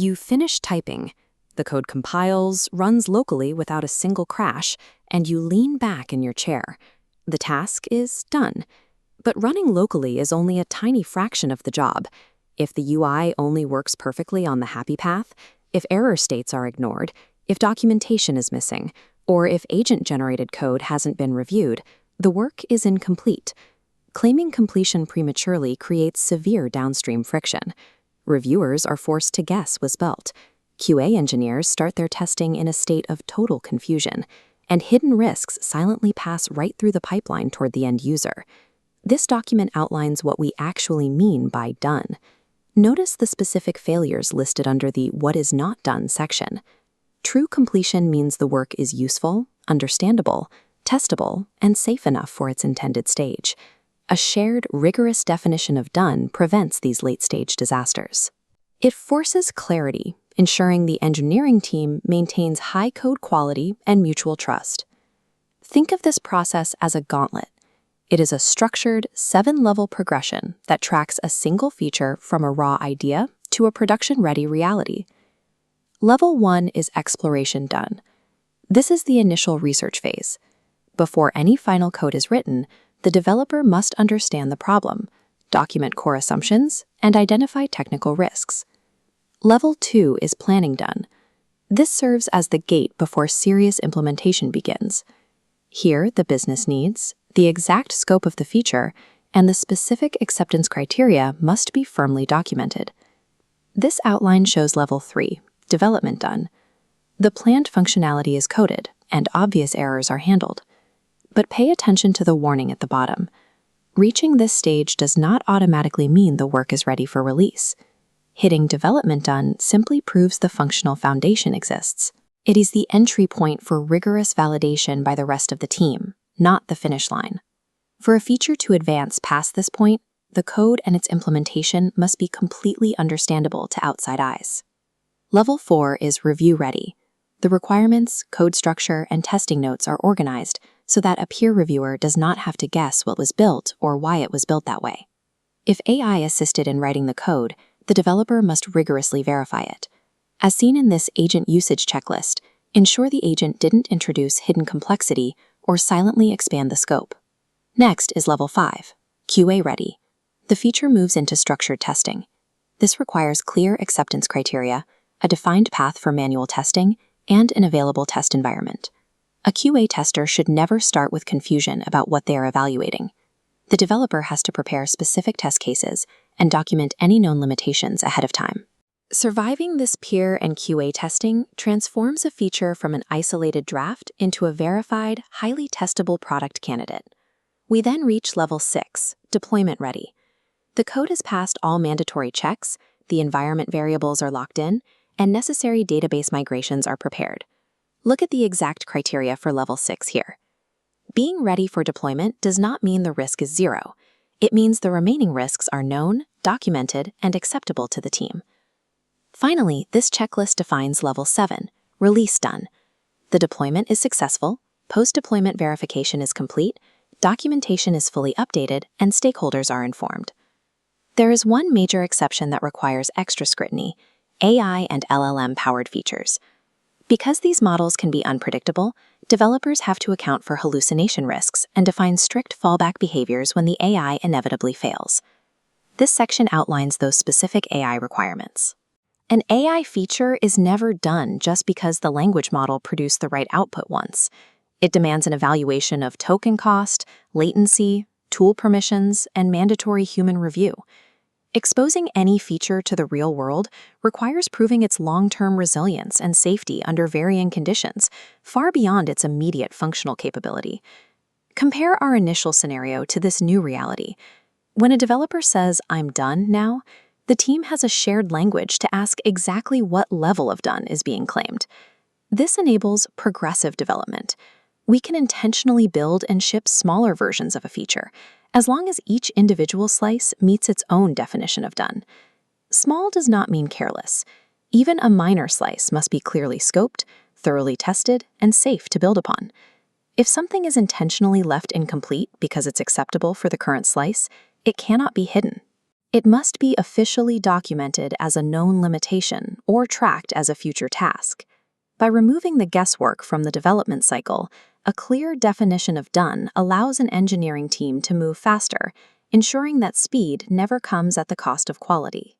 You finish typing. The code compiles, runs locally without a single crash, and you lean back in your chair. The task is done. But running locally is only a tiny fraction of the job. If the UI only works perfectly on the happy path, if error states are ignored, if documentation is missing, or if agent-generated code hasn't been reviewed, the work is incomplete. Claiming completion prematurely creates severe downstream friction. Reviewers are forced to guess was built. QA engineers start their testing in a state of total confusion, and hidden risks silently pass right through the pipeline toward the end user. This document outlines what we actually mean by done. Notice the specific failures listed under the What is not done section. True completion means the work is useful, understandable, testable, and safe enough for its intended stage. A shared, rigorous definition of done prevents these late-stage disasters. It forces clarity, ensuring the engineering team maintains high code quality and mutual trust. Think of this process as a gauntlet. It is a structured, 7-level progression that tracks a single feature from a raw idea to a production-ready reality. Level 1 is exploration done. This is the initial research phase. Before any final code is written, the developer must understand the problem, document core assumptions, and identify technical risks. Level 2 is planning done. This serves as the gate before serious implementation begins. Here, the business needs, the exact scope of the feature, and the specific acceptance criteria must be firmly documented. This outline shows Level 3, development done. The planned functionality is coded, and obvious errors are handled. But pay attention to the warning at the bottom. Reaching this stage does not automatically mean the work is ready for release. Hitting development done simply proves the functional foundation exists. It is the entry point for rigorous validation by the rest of the team, not the finish line. For a feature to advance past this point, the code and its implementation must be completely understandable to outside eyes. Level 4 is review ready. The requirements, code structure, and testing notes are organized so that a peer reviewer does not have to guess what was built or why it was built that way. If AI assisted in writing the code, the developer must rigorously verify it. As seen in this agent usage checklist, ensure the agent didn't introduce hidden complexity or silently expand the scope. Next is Level 5, QA ready. The feature moves into structured testing. This requires clear acceptance criteria, a defined path for manual testing, and an available test environment. A QA tester should never start with confusion about what they are evaluating. The developer has to prepare specific test cases and document any known limitations ahead of time. Surviving this peer and QA testing transforms a feature from an isolated draft into a verified, highly testable product candidate. We then reach Level 6, deployment ready. The code has passed all mandatory checks, the environment variables are locked in, and necessary database migrations are prepared. Look at the exact criteria for Level 6 here. Being ready for deployment does not mean the risk is zero. It means the remaining risks are known, documented, and acceptable to the team. Finally, this checklist defines Level 7, release done. The deployment is successful, post-deployment verification is complete, documentation is fully updated, and stakeholders are informed. There is one major exception that requires extra scrutiny: AI and LLM-powered features. Because these models can be unpredictable, developers have to account for hallucination risks and define strict fallback behaviors when the AI inevitably fails. This section outlines those specific AI requirements. An AI feature is never done just because the language model produced the right output once. It demands an evaluation of token cost, latency, tool permissions, and mandatory human review. Exposing any feature to the real world requires proving its long-term resilience and safety under varying conditions, far beyond its immediate functional capability. Compare our initial scenario to this new reality. When a developer says, "I'm done now," the team has a shared language to ask exactly what level of done is being claimed. This enables progressive development. We can intentionally build and ship smaller versions of a feature, as long as each individual slice meets its own definition of done. Small does not mean careless. Even a minor slice must be clearly scoped, thoroughly tested, and safe to build upon. If something is intentionally left incomplete because it's acceptable for the current slice, it cannot be hidden. It must be officially documented as a known limitation or tracked as a future task. By removing the guesswork from the development cycle, a clear definition of done allows an engineering team to move faster, ensuring that speed never comes at the cost of quality.